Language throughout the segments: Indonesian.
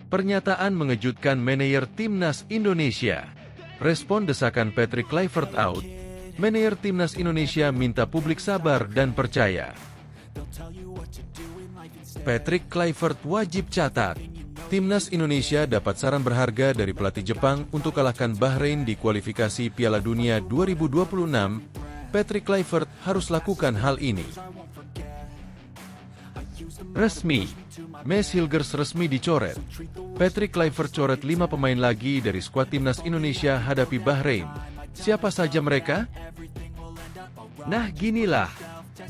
Pernyataan mengejutkan manajer Timnas Indonesia. Respon desakan Patrick Kluivert out. Manajer Timnas Indonesia minta publik sabar dan percaya. Patrick Kluivert wajib catat. Timnas Indonesia dapat saran berharga dari pelatih Jepang untuk kalahkan Bahrain di kualifikasi Piala Dunia 2026. Patrick Kluivert harus lakukan hal ini. Resmi, Mes Hilgers resmi dicoret. Patrick Kluivert coret 5 pemain lagi dari skuad Timnas Indonesia hadapi Bahrain. Siapa saja mereka? Nah ginilah,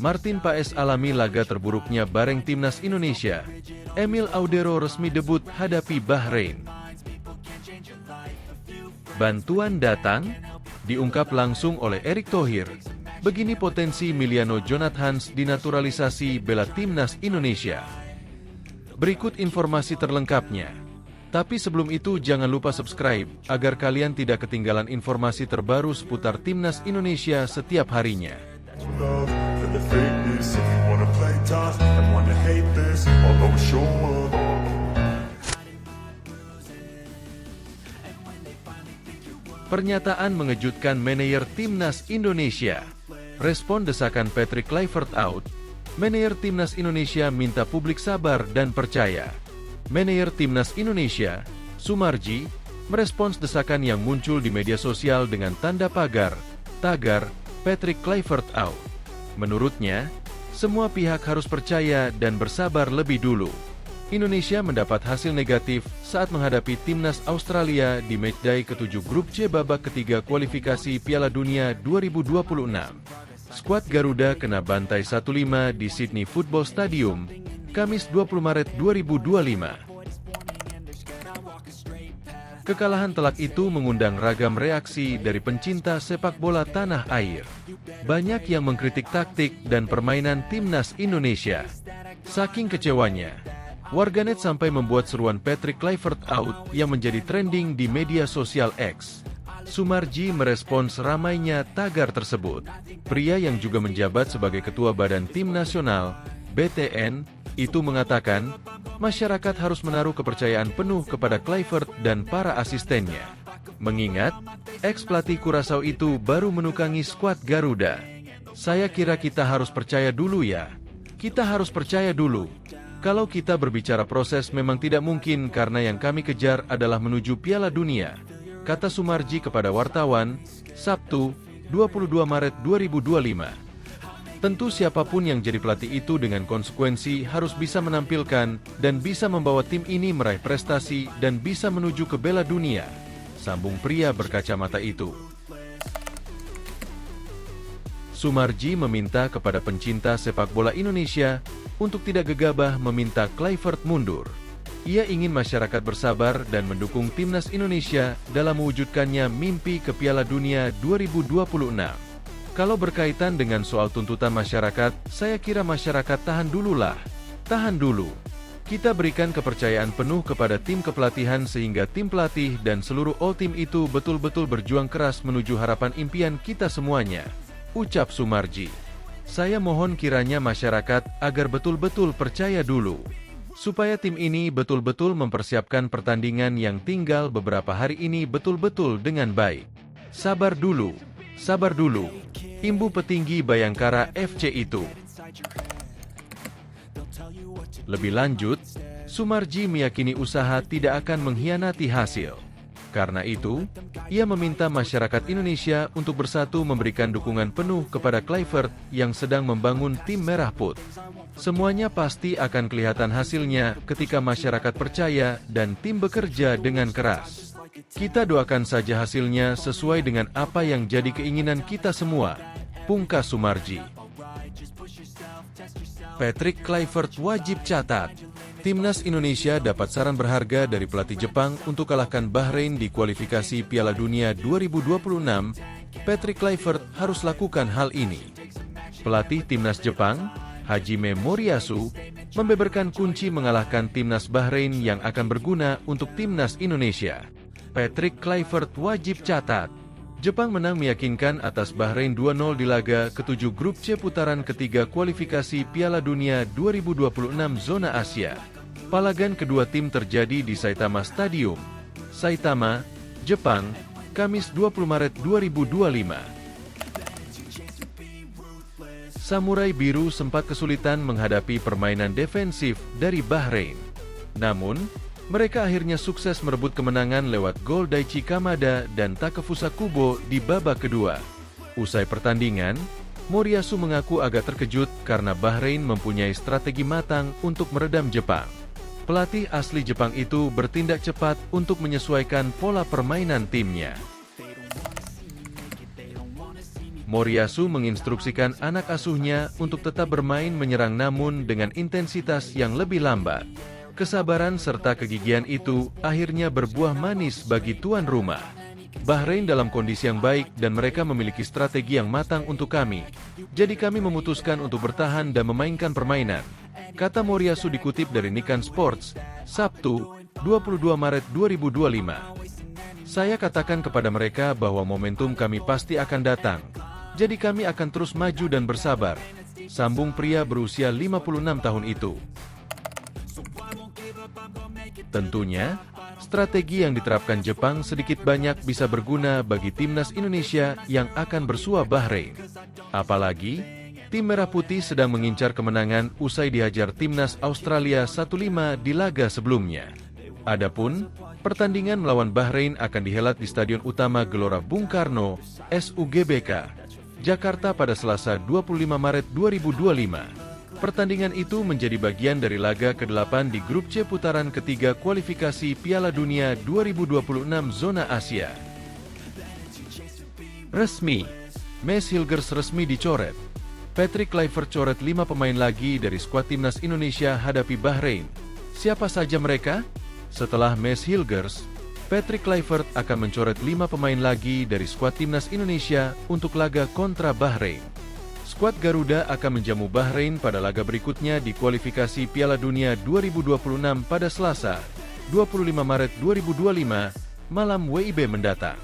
Martin Paes alami laga terburuknya bareng Timnas Indonesia. Emil Audero resmi debut hadapi Bahrain. Bantuan datang, diungkap langsung oleh Erick Thohir. Begini potensi Miliano Jonathans dinaturalisasi bela Timnas Indonesia. Berikut informasi terlengkapnya. Tapi sebelum itu jangan lupa subscribe, agar kalian tidak ketinggalan informasi terbaru seputar Timnas Indonesia setiap harinya. Pernyataan mengejutkan manajer Timnas Indonesia. Respon desakan Patrick Kluivert out. Manajer Timnas Indonesia minta publik sabar dan percaya. Manajer Timnas Indonesia, Sumarji, merespons desakan yang muncul di media sosial dengan tanda tagar Patrick Kluivert out. Menurutnya, semua pihak harus percaya dan bersabar lebih dulu. Indonesia mendapat hasil negatif saat menghadapi Timnas Australia di matchday ke-7 Grup C babak ketiga kualifikasi Piala Dunia 2026. Skuad Garuda kena bantai 1-5 di Sydney Football Stadium, Kamis 20 Maret 2025. Kekalahan telak itu mengundang ragam reaksi dari pencinta sepak bola tanah air. Banyak yang mengkritik taktik dan permainan Timnas Indonesia. Saking kecewanya, warganet sampai membuat seruan Patrick Kluivert out yang menjadi trending di media sosial X. Sumarji merespons ramainya tagar tersebut. Pria yang juga menjabat sebagai Ketua Badan Tim Nasional, BTN, itu mengatakan, masyarakat harus menaruh kepercayaan penuh kepada Kluivert dan para asistennya. Mengingat, ex-pelatih Curaçao itu baru menukangi skuad Garuda. Saya kira kita harus percaya dulu ya. Kita harus percaya dulu. Kalau kita berbicara proses memang tidak mungkin karena yang kami kejar adalah menuju Piala Dunia, kata Sumarji kepada wartawan, Sabtu, 22 Maret 2025. Tentu siapapun yang jadi pelatih itu dengan konsekuensi harus bisa menampilkan dan bisa membawa tim ini meraih prestasi dan bisa menuju ke Piala Dunia, sambung pria berkacamata itu. Sumarji meminta kepada pencinta sepak bola Indonesia untuk tidak gegabah meminta Kluivert mundur. Ia ingin masyarakat bersabar dan mendukung Timnas Indonesia dalam mewujudkannya mimpi ke Piala Dunia 2026. Kalau berkaitan dengan soal tuntutan masyarakat, saya kira masyarakat tahan dululah. Tahan dulu. Kita berikan kepercayaan penuh kepada tim kepelatihan sehingga tim pelatih dan seluruh all tim itu betul-betul berjuang keras menuju harapan impian kita semuanya, ucap Sumarji. Saya mohon kiranya masyarakat agar betul-betul percaya dulu, supaya tim ini betul-betul mempersiapkan pertandingan yang tinggal beberapa hari ini betul-betul dengan baik. Sabar dulu, imbu petinggi Bayangkara FC itu. Lebih lanjut, Sumarji meyakini usaha tidak akan mengkhianati hasil. Karena itu, ia meminta masyarakat Indonesia untuk bersatu memberikan dukungan penuh kepada Kluivert yang sedang membangun tim Merah Putih. Semuanya pasti akan kelihatan hasilnya ketika masyarakat percaya dan tim bekerja dengan keras. Kita doakan saja hasilnya sesuai dengan apa yang jadi keinginan kita semua, pungkas Sumarji. Patrick Kluivert wajib catat. Timnas Indonesia dapat saran berharga dari pelatih Jepang untuk kalahkan Bahrain di kualifikasi Piala Dunia 2026. Patrick Kluivert harus lakukan hal ini. Pelatih Timnas Jepang, Hajime Moriyasu, membeberkan kunci mengalahkan Timnas Bahrain yang akan berguna untuk Timnas Indonesia. Patrick Kluivert wajib catat. Jepang menang meyakinkan atas Bahrain 2-0 di laga ke-7 Grup C putaran ketiga kualifikasi Piala Dunia 2026 zona Asia. Palagan kedua tim terjadi di Saitama Stadium, Saitama, Jepang, Kamis 20 Maret 2025. Samurai Biru sempat kesulitan menghadapi permainan defensif dari Bahrain. Namun, mereka akhirnya sukses merebut kemenangan lewat gol Daichi Kamada dan Takefusa Kubo di babak kedua. Usai pertandingan, Moriyasu mengaku agak terkejut karena Bahrain mempunyai strategi matang untuk meredam Jepang. Pelatih asli Jepang itu bertindak cepat untuk menyesuaikan pola permainan timnya. Moriyasu menginstruksikan anak asuhnya untuk tetap bermain menyerang namun dengan intensitas yang lebih lambat. Kesabaran serta kegigihan itu akhirnya berbuah manis bagi tuan rumah. Bahrain dalam kondisi yang baik dan mereka memiliki strategi yang matang untuk kami. Jadi kami memutuskan untuk bertahan dan memainkan permainan, kata Moriyasu dikutip dari Nikkan Sports, Sabtu, 22 Maret 2025. Saya katakan kepada mereka bahwa momentum kami pasti akan datang. Jadi kami akan terus maju dan bersabar, sambung pria berusia 56 tahun itu. Tentunya, strategi yang diterapkan Jepang sedikit banyak bisa berguna bagi timnas Indonesia yang akan bersua Bahrain. Apalagi, tim Merah Putih sedang mengincar kemenangan usai dihajar timnas Australia 1-5 di laga sebelumnya. Adapun, pertandingan melawan Bahrain akan dihelat di Stadion Utama Gelora Bung Karno, SUGBK, Jakarta pada Selasa 25 Maret 2025. Pertandingan itu menjadi bagian dari laga ke-8 di grup C putaran ketiga kualifikasi Piala Dunia 2026 zona Asia. Resmi, Maes Hilgers resmi dicoret. Patrick Kluivert coret 5 pemain lagi dari skuad timnas Indonesia hadapi Bahrain. Siapa saja mereka? Setelah Maes Hilgers, Patrick Kluivert akan mencoret 5 pemain lagi dari skuad timnas Indonesia untuk laga kontra Bahrain. Skuad Garuda akan menjamu Bahrain pada laga berikutnya di kualifikasi Piala Dunia 2026 pada Selasa, 25 Maret 2025, malam WIB mendatang.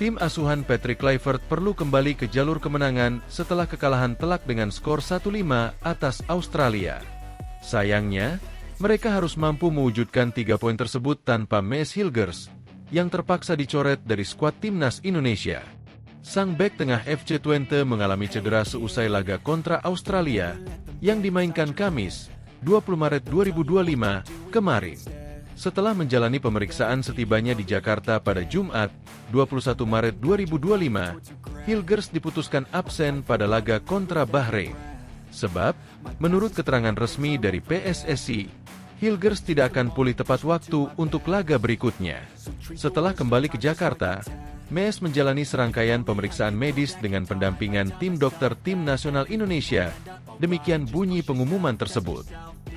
Tim asuhan Patrick Kluivert perlu kembali ke jalur kemenangan setelah kekalahan telak dengan skor 1-5 atas Australia. Sayangnya, mereka harus mampu mewujudkan 3 poin tersebut tanpa Maes Hilgers, yang terpaksa dicoret dari skuad timnas Indonesia. Sang bek tengah FC Twente mengalami cedera seusai laga kontra Australia yang dimainkan Kamis, 20 Maret 2025, kemarin. Setelah menjalani pemeriksaan setibanya di Jakarta pada Jumat, 21 Maret 2025, Hilgers diputuskan absen pada laga kontra Bahrain. Sebab, menurut keterangan resmi dari PSSI, Hilgers tidak akan pulih tepat waktu untuk laga berikutnya. Setelah kembali ke Jakarta, Maes menjalani serangkaian pemeriksaan medis dengan pendampingan tim dokter tim nasional Indonesia. Demikian bunyi pengumuman tersebut.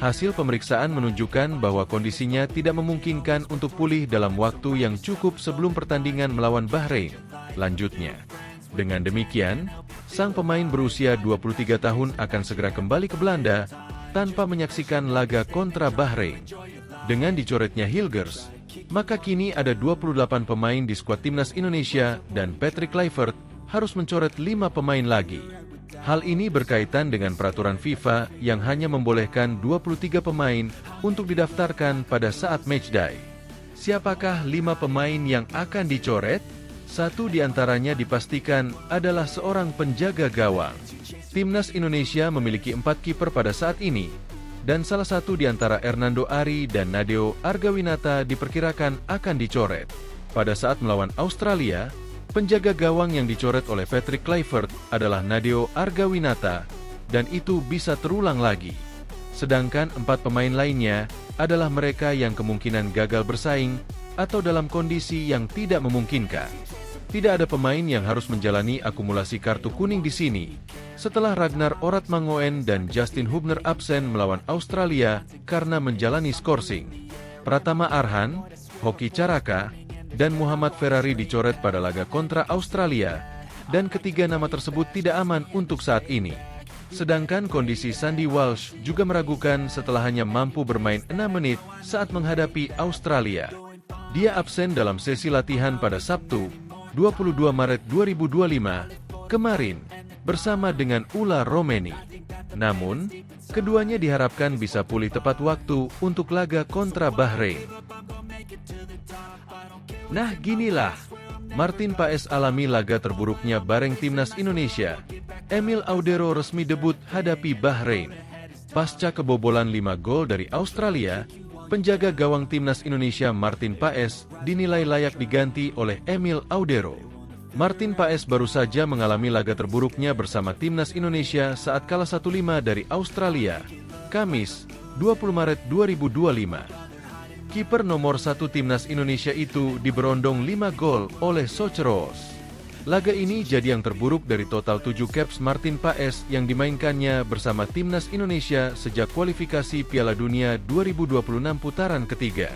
Hasil pemeriksaan menunjukkan bahwa kondisinya tidak memungkinkan untuk pulih dalam waktu yang cukup sebelum pertandingan melawan Bahrain. Lanjutnya, dengan demikian, sang pemain berusia 23 tahun akan segera kembali ke Belanda tanpa menyaksikan laga kontra Bahrain. Dengan dicoretnya Hilgers, maka kini ada 28 pemain di skuad timnas Indonesia dan Patrick Kluivert harus mencoret 5 pemain lagi. Hal ini berkaitan dengan peraturan FIFA yang hanya membolehkan 23 pemain untuk didaftarkan pada saat matchday. Siapakah 5 pemain yang akan dicoret? Satu di antaranya dipastikan adalah seorang penjaga gawang. Timnas Indonesia memiliki 4 kiper pada saat ini, dan salah satu di antara Hernando Ari dan Nadeo Argawinata diperkirakan akan dicoret. Pada saat melawan Australia, penjaga gawang yang dicoret oleh Patrick Kluivert adalah Nadeo Argawinata, dan itu bisa terulang lagi. Sedangkan 4 pemain lainnya adalah mereka yang kemungkinan gagal bersaing atau dalam kondisi yang tidak memungkinkan. Tidak ada pemain yang harus menjalani akumulasi kartu kuning di sini. Setelah Ragnar Oratmangoen dan Justin Hubner absen melawan Australia karena menjalani skorsing. Pratama Arhan, Hoki Caraka, dan Muhammad Ferrari dicoret pada laga kontra Australia, dan ketiga nama tersebut tidak aman untuk saat ini. Sedangkan kondisi Sandy Walsh juga meragukan setelah hanya mampu bermain 6 menit saat menghadapi Australia. Dia absen dalam sesi latihan pada Sabtu, 22 Maret 2025, kemarin, bersama dengan Ula Romeni. Namun, Keduanya diharapkan bisa pulih tepat waktu untuk laga kontra Bahrain. Nah, ginilah Martin Paes alami laga terburuknya bareng timnas Indonesia. Emil Audero resmi debut hadapi Bahrain. Pasca kebobolan 5 gol dari Australia, penjaga gawang timnas Indonesia Martin Paes dinilai layak diganti oleh Emil Audero. Martin Paes baru saja mengalami laga terburuknya bersama timnas Indonesia saat kalah 1-5 dari Australia, Kamis, 20 Maret 2025. Kiper nomor 1 timnas Indonesia itu diberondong 5 gol oleh Socheros. Laga ini jadi yang terburuk dari total 7 caps Martin Paes yang dimainkannya bersama timnas Indonesia sejak kualifikasi Piala Dunia 2026 putaran ketiga.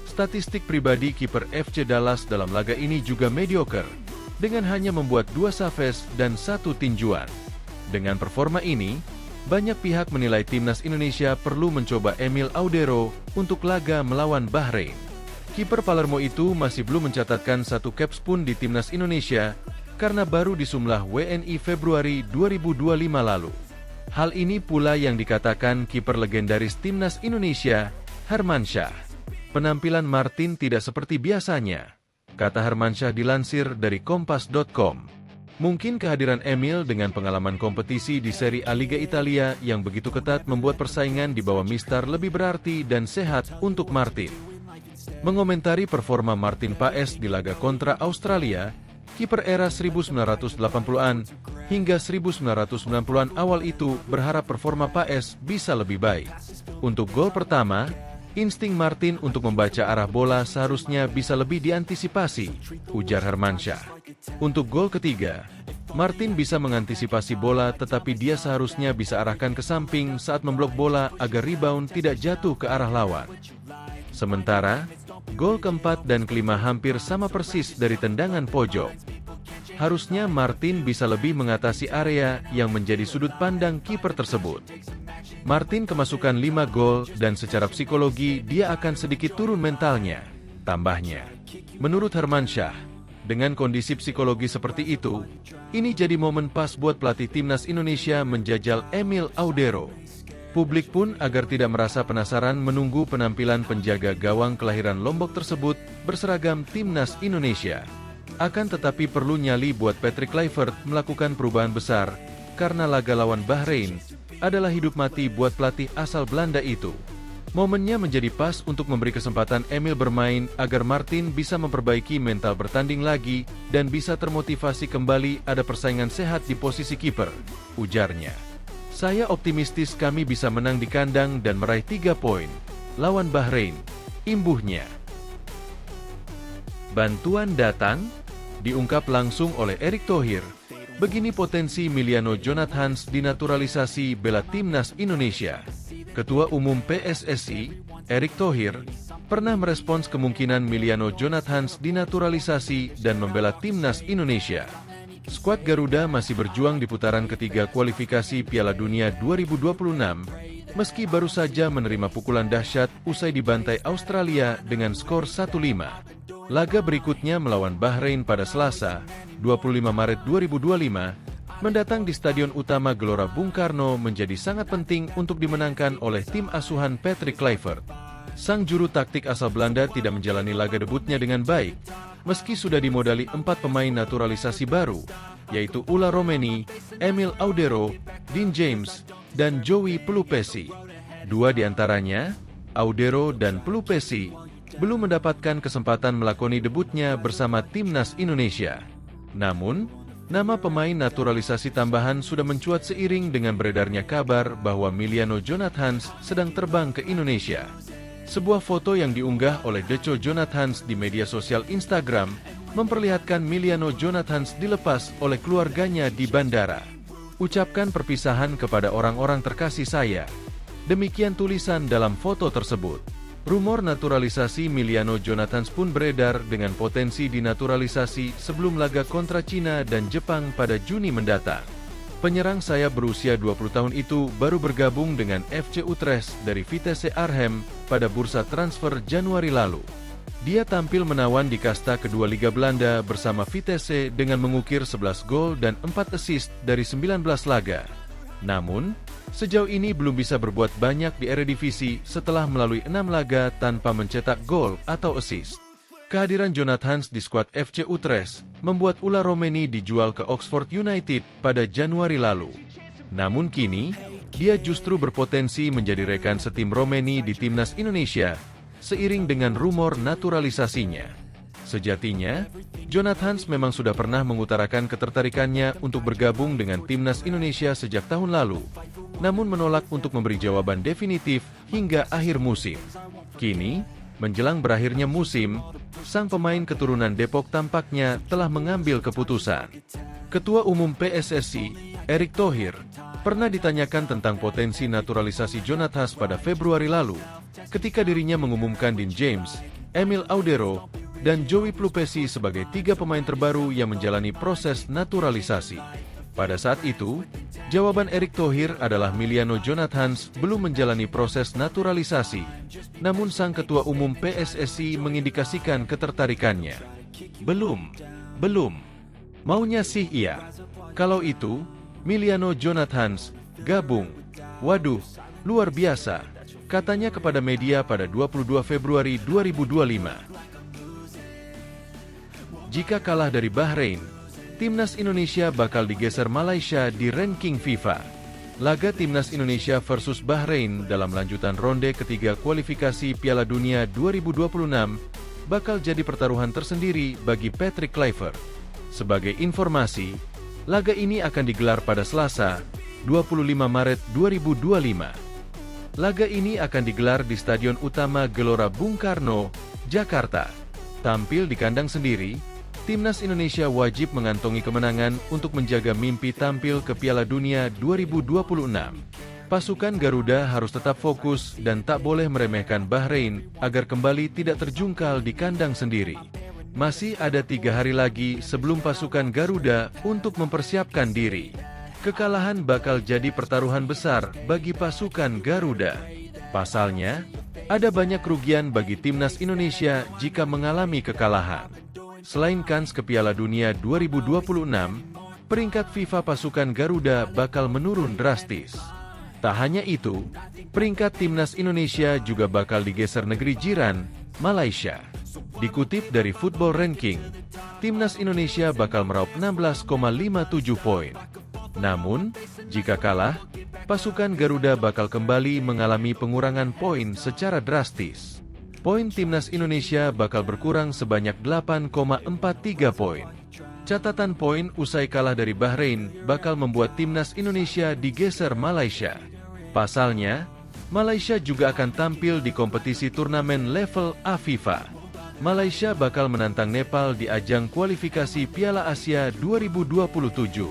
Statistik pribadi kiper FC Dallas dalam laga ini juga mediocre, dengan hanya membuat 2 saves dan 1 tinjuan. Dengan performa ini, banyak pihak menilai timnas Indonesia perlu mencoba Emil Audero untuk laga melawan Bahrain. Kiper Palermo itu masih belum mencatatkan 1 caps pun di timnas Indonesia karena baru disumlah WNI Februari 2025 lalu. Hal ini pula yang dikatakan kiper legendaris timnas Indonesia, Hermansyah. Penampilan Martin tidak seperti biasanya, kata Hermansyah dilansir dari Kompas.com. Mungkin kehadiran Emil dengan pengalaman kompetisi di Serie A Liga Italia yang begitu ketat membuat persaingan di bawah Mister lebih berarti dan sehat untuk Martin. Mengomentari performa Martin Paes di laga kontra Australia, kiper era 1980-an hingga 1990-an awal itu berharap performa Paes bisa lebih baik. Untuk gol pertama, insting Martin untuk membaca arah bola seharusnya bisa lebih diantisipasi, ujar Hermansyah. Untuk gol ketiga, Martin bisa mengantisipasi bola tetapi dia seharusnya bisa arahkan ke samping saat memblok bola agar rebound tidak jatuh ke arah lawan. Sementara, gol keempat dan kelima hampir sama persis dari tendangan pojok. Harusnya Martin bisa lebih mengatasi area yang menjadi sudut pandang kiper tersebut. Martin kemasukan 5 gol dan secara psikologi dia akan sedikit turun mentalnya, tambahnya. Menurut Hermansyah, dengan kondisi psikologi seperti itu, ini jadi momen pas buat pelatih timnas Indonesia menjajal Emil Audero. Publik pun agar tidak merasa penasaran menunggu penampilan penjaga gawang kelahiran Lombok tersebut berseragam timnas Indonesia. Akan tetapi perlu nyali buat Patrick Kluivert melakukan perubahan besar, karena laga lawan Bahrain adalah hidup mati buat pelatih asal Belanda itu. Momennya menjadi pas untuk memberi kesempatan Emil bermain agar Martin bisa memperbaiki mental bertanding lagi dan bisa termotivasi kembali ada persaingan sehat di posisi kiper, ujarnya. Saya optimistis kami bisa menang di kandang dan meraih 3 poin lawan Bahrain, imbuhnya. Bantuan datang, diungkap langsung oleh Erick Thohir. Begini potensi Emiliano Jonathans dinaturalisasi bela timnas Indonesia. Ketua Umum PSSI, Erick Thohir, pernah merespons kemungkinan Emiliano Jonathans dinaturalisasi dan membela timnas Indonesia. Skuad Garuda masih berjuang di putaran ketiga kualifikasi Piala Dunia 2026, meski baru saja menerima pukulan dahsyat usai dibantai Australia dengan skor 1-5. Laga berikutnya melawan Bahrain pada Selasa, 25 Maret 2025, mendatang di Stadion Utama Gelora Bung Karno menjadi sangat penting untuk dimenangkan oleh tim asuhan Patrick Kluivert. Sang juru taktik asal Belanda tidak menjalani laga debutnya dengan baik, meski sudah dimodali 4 pemain naturalisasi baru, yaitu Ulla Romeni, Emil Audero, Dean James, dan Joey Pelupesi. 2 diantaranya, Audero dan Pelupesi, belum mendapatkan kesempatan melakoni debutnya bersama timnas Indonesia. Namun, nama pemain naturalisasi tambahan sudah mencuat seiring dengan beredarnya kabar bahwa Emiliano Jonathans sedang terbang ke Indonesia. Sebuah foto yang diunggah oleh Deco Jonathans di media sosial Instagram memperlihatkan Emiliano Jonathans dilepas oleh keluarganya di bandara. Ucapkan perpisahan kepada orang-orang terkasih saya. Demikian tulisan dalam foto tersebut. Rumor naturalisasi Emiliano Jonathans pun beredar dengan potensi dinaturalisasi sebelum laga kontra Cina dan Jepang pada Juni mendatang. Penyerang sayap berusia 20 tahun itu baru bergabung dengan FC Utrecht dari Vitesse Arnhem pada bursa transfer Januari lalu. Dia tampil menawan di kasta kedua Liga Belanda bersama Vitesse dengan mengukir 11 gol dan 4 assist dari 19 laga. Namun, Sejauh ini belum bisa berbuat banyak di Eredivisie setelah melalui 6 laga tanpa mencetak gol atau assist. Kehadiran Jonathans di skuad FC Utrecht membuat Ula Romeni dijual ke Oxford United pada Januari lalu. Namun kini, dia justru berpotensi menjadi rekan setim Romeni di timnas Indonesia, seiring dengan rumor naturalisasinya. Sejatinya, Jonathans memang sudah pernah mengutarakan ketertarikannya untuk bergabung dengan timnas Indonesia sejak tahun lalu, namun menolak untuk memberi jawaban definitif hingga akhir musim. Kini, menjelang berakhirnya musim, sang pemain keturunan Depok tampaknya telah mengambil keputusan. Ketua Umum PSSI, Erick Thohir, pernah ditanyakan tentang potensi naturalisasi Jonathans pada Februari lalu, ketika dirinya mengumumkan Dean James, Emil Audero, dan Joey Plupesi sebagai 3 pemain terbaru yang menjalani proses naturalisasi. Pada saat itu, jawaban Erick Thohir adalah Miliano Jonathans belum menjalani proses naturalisasi, namun sang ketua umum PSSI mengindikasikan ketertarikannya. Belum. Maunya sih iya. Kalau itu, Miliano Jonathans gabung. Waduh, luar biasa, katanya kepada media pada 22 Februari 2025. Jika kalah dari Bahrain, timnas Indonesia bakal digeser Malaysia di ranking FIFA. Laga timnas Indonesia versus Bahrain dalam lanjutan ronde ketiga kualifikasi Piala Dunia 2026 bakal jadi pertaruhan tersendiri bagi Patrick Kluivert. Sebagai informasi, laga ini akan digelar pada Selasa, 25 Maret 2025. Laga ini akan digelar di Stadion Utama Gelora Bung Karno, Jakarta. Tampil di kandang sendiri, timnas Indonesia wajib mengantongi kemenangan untuk menjaga mimpi tampil ke Piala Dunia 2026. Pasukan Garuda harus tetap fokus dan tak boleh meremehkan Bahrain agar kembali tidak terjungkal di kandang sendiri. Masih ada 3 hari lagi sebelum pasukan Garuda untuk mempersiapkan diri. Kekalahan bakal jadi pertaruhan besar bagi pasukan Garuda. Pasalnya, ada banyak kerugian bagi timnas Indonesia jika mengalami kekalahan. Selain kans ke Piala Dunia 2026, peringkat FIFA pasukan Garuda bakal menurun drastis. Tak hanya itu, peringkat timnas Indonesia juga bakal digeser negeri jiran, Malaysia. Dikutip dari Football Ranking, timnas Indonesia bakal meraup 16,57 poin. Namun, jika kalah, pasukan Garuda bakal kembali mengalami pengurangan poin secara drastis. Poin timnas Indonesia bakal berkurang sebanyak 8,43 poin. Catatan poin usai kalah dari Bahrain bakal membuat timnas Indonesia digeser Malaysia. Pasalnya, Malaysia juga akan tampil di kompetisi turnamen level A FIFA. Malaysia bakal menantang Nepal di ajang kualifikasi Piala Asia 2027.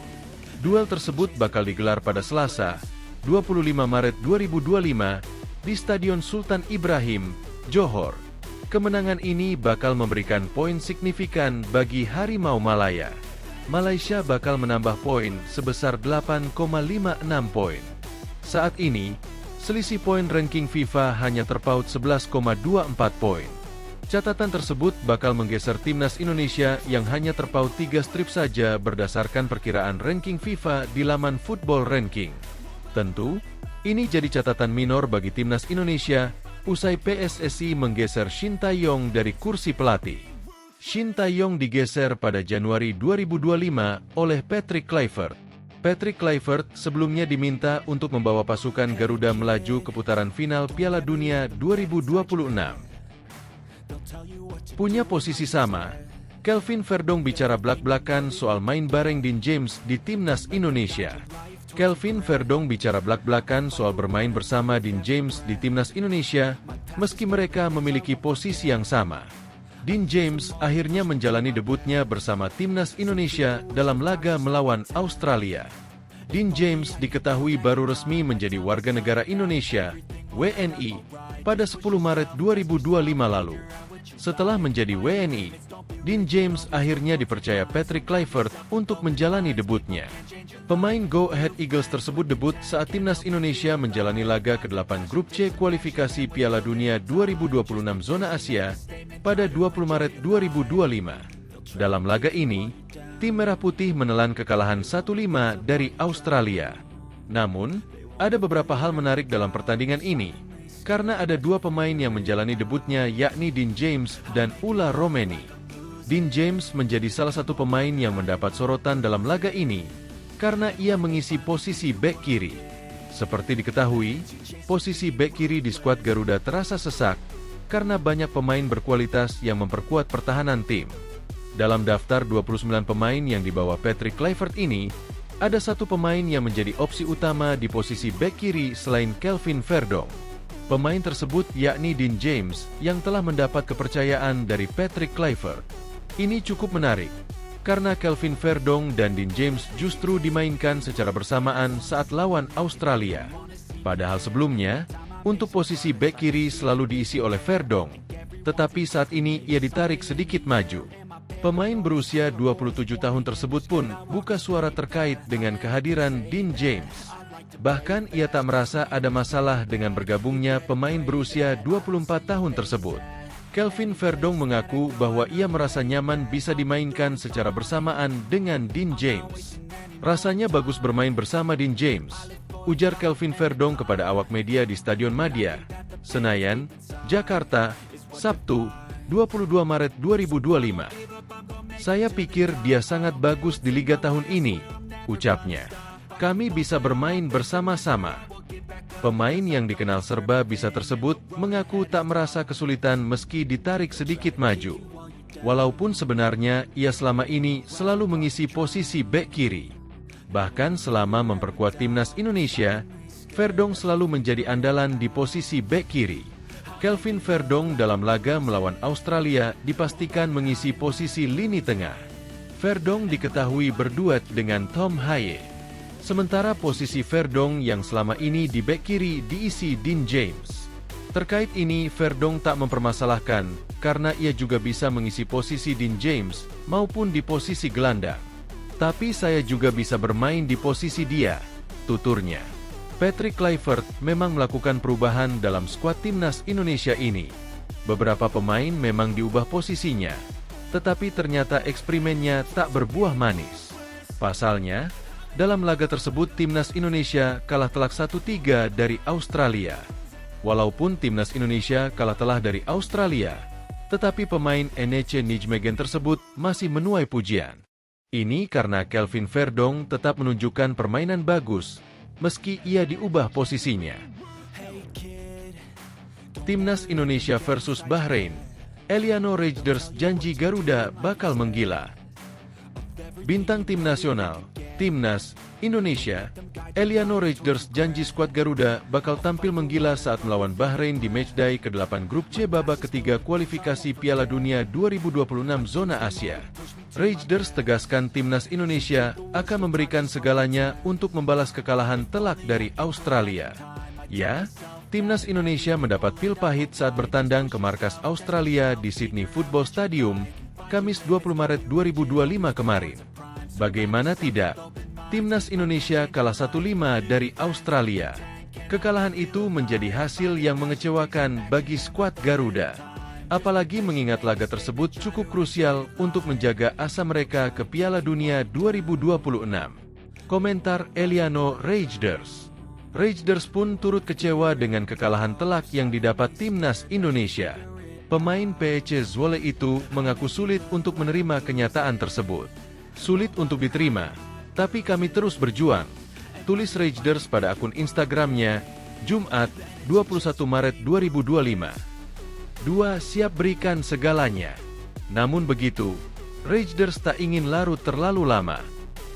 Duel tersebut bakal digelar pada Selasa, 25 Maret 2025 di Stadion Sultan Ibrahim, Johor. Kemenangan ini bakal memberikan poin signifikan bagi Harimau Malaya. Malaysia bakal menambah poin sebesar 8,56 poin. Saat ini, selisih poin ranking FIFA hanya terpaut 11,24 poin. Catatan tersebut bakal menggeser timnas Indonesia yang hanya terpaut 3 strip saja berdasarkan perkiraan ranking FIFA di laman Football Ranking. Tentu, ini jadi catatan minor bagi timnas Indonesia usai PSSI menggeser Shin Tae-yong dari kursi pelatih. Shin Tae-yong digeser pada Januari 2025 oleh Patrick Kluivert. Patrick Kluivert sebelumnya diminta untuk membawa pasukan Garuda melaju ke putaran final Piala Dunia 2026. Punya posisi sama, Kelvin Verdong bicara blak-blakan soal main bareng Dean James di timnas Indonesia. Kelvin Verdong bicara blak-blakan soal bermain bersama Dean James di timnas Indonesia, meski mereka memiliki posisi yang sama. Dean James akhirnya menjalani debutnya bersama timnas Indonesia dalam laga melawan Australia. Dean James diketahui baru resmi menjadi warga negara Indonesia, WNI, pada 10 Maret 2025 lalu. Setelah menjadi WNI, Dean James akhirnya dipercaya Patrick Kluivert untuk menjalani debutnya. Pemain Go Ahead Eagles tersebut debut saat timnas Indonesia menjalani laga ke-8 Grup C kualifikasi Piala Dunia 2026 Zona Asia pada 20 Maret 2025. Dalam laga ini, tim Merah Putih menelan kekalahan 1-5 dari Australia. Namun, Ada beberapa hal menarik dalam pertandingan ini, karena ada dua pemain yang menjalani debutnya yakni Dean James dan Ula Romeni. Dean James menjadi salah satu pemain yang mendapat sorotan dalam laga ini, karena ia mengisi posisi bek kiri. Seperti diketahui, posisi bek kiri di skuad Garuda terasa sesak, karena banyak pemain berkualitas yang memperkuat pertahanan tim. Dalam daftar 29 pemain yang dibawa Patrick Kluivert ini, ada satu pemain yang menjadi opsi utama di posisi bek kiri selain Kelvin Verdong. Pemain tersebut yakni Dean James yang telah mendapat kepercayaan dari Patrick Kluivert. Ini cukup menarik, karena Kelvin Verdong dan Dean James justru dimainkan secara bersamaan saat lawan Australia. Padahal sebelumnya, untuk posisi bek kiri selalu diisi oleh Verdong, tetapi saat ini ia ditarik sedikit maju. Pemain berusia 27 tahun tersebut pun buka suara terkait dengan kehadiran Dean James. Bahkan ia tak merasa ada masalah dengan bergabungnya pemain berusia 24 tahun tersebut. Kelvin Verdong mengaku bahwa ia merasa nyaman bisa dimainkan secara bersamaan dengan Dean James. Rasanya bagus bermain bersama Dean James, ujar Kelvin Verdong kepada awak media di Stadion Madia, Senayan, Jakarta, Sabtu, 22 Maret 2025. Saya pikir dia sangat bagus di Liga tahun ini, ucapnya. Kami bisa bermain bersama-sama. Pemain yang dikenal serba bisa tersebut mengaku tak merasa kesulitan meski ditarik sedikit maju. Walaupun sebenarnya ia selama ini selalu mengisi posisi bek kiri. Bahkan selama memperkuat timnas Indonesia, Verdong selalu menjadi andalan di posisi bek kiri. Kelvin Verdong dalam laga melawan Australia dipastikan mengisi posisi lini tengah. Verdong diketahui berduet dengan Tom Haye. Sementara posisi Verdong yang selama ini di bek kiri diisi Dean James. Terkait ini, Verdong tak mempermasalahkan karena ia juga bisa mengisi posisi Dean James maupun di posisi gelandang. Tapi saya juga bisa bermain di posisi dia, tuturnya. Patrick Kluivert memang melakukan perubahan dalam skuad timnas Indonesia ini. Beberapa pemain memang diubah posisinya, tetapi ternyata eksperimennya tak berbuah manis. Pasalnya, dalam laga tersebut timnas Indonesia kalah telak 1-3 dari Australia. Walaupun timnas Indonesia kalah telak dari Australia, tetapi pemain Eniche Nijmegen tersebut masih menuai pujian. Ini karena Kelvin Verdong tetap menunjukkan permainan bagus, meski ia diubah posisinya. Timnas Indonesia versus Bahrain, Eliano Rejders janji Garuda bakal menggila. Bintang tim nasional, Timnas Indonesia, Eliano Rejders janji skuad Garuda bakal tampil menggila saat melawan Bahrain di matchday ke-8 grup C babak ketiga kualifikasi Piala Dunia 2026 zona Asia. Rejders tegaskan timnas Indonesia akan memberikan segalanya untuk membalas kekalahan telak dari Australia. Ya, timnas Indonesia mendapat pil pahit saat bertandang ke markas Australia di Sydney Football Stadium, Kamis 20 Maret 2025 kemarin. Bagaimana tidak, timnas Indonesia kalah 1-5 dari Australia. Kekalahan itu menjadi hasil yang mengecewakan bagi skuad Garuda. Apalagi mengingat laga tersebut cukup krusial untuk menjaga asa mereka ke Piala Dunia 2026. Komentar Eliano Rejders. Rejders pun turut kecewa dengan kekalahan telak yang didapat timnas Indonesia. Pemain PEC Zwolle itu mengaku sulit untuk menerima kenyataan tersebut. Sulit untuk diterima, tapi kami terus berjuang, tulis Rejders pada akun Instagramnya, Jumat, 21 Maret 2025. Dua siap berikan segalanya. Namun begitu, Rejders tak ingin larut terlalu lama.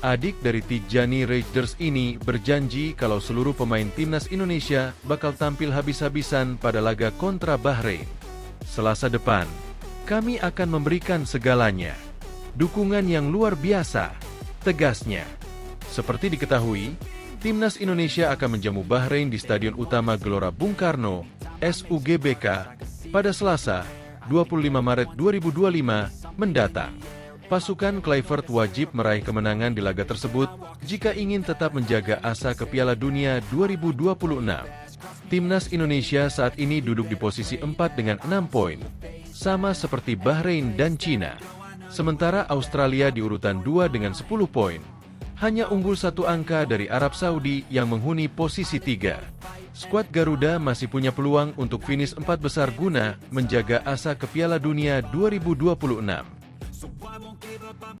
Adik dari Tijani Rejders ini berjanji kalau seluruh pemain timnas Indonesia bakal tampil habis-habisan pada laga kontra Bahrain. Selasa depan, kami akan memberikan segalanya. Dukungan yang luar biasa, tegasnya. Seperti diketahui, timnas Indonesia akan menjamu Bahrain di Stadion Utama Gelora Bung Karno, SUGBK, pada Selasa, 25 Maret 2025 mendatang. Pasukan Kluivert wajib meraih kemenangan di laga tersebut jika ingin tetap menjaga asa ke Piala Dunia 2026. Timnas Indonesia saat ini duduk di posisi 4 dengan 6 poin, sama seperti Bahrain dan Cina. Sementara Australia di urutan 2 dengan 10 poin. hanya unggul 1 angka dari Arab Saudi yang menghuni posisi 3. Skuad Garuda masih punya peluang untuk finish 4 besar guna menjaga asa ke Piala Dunia 2026.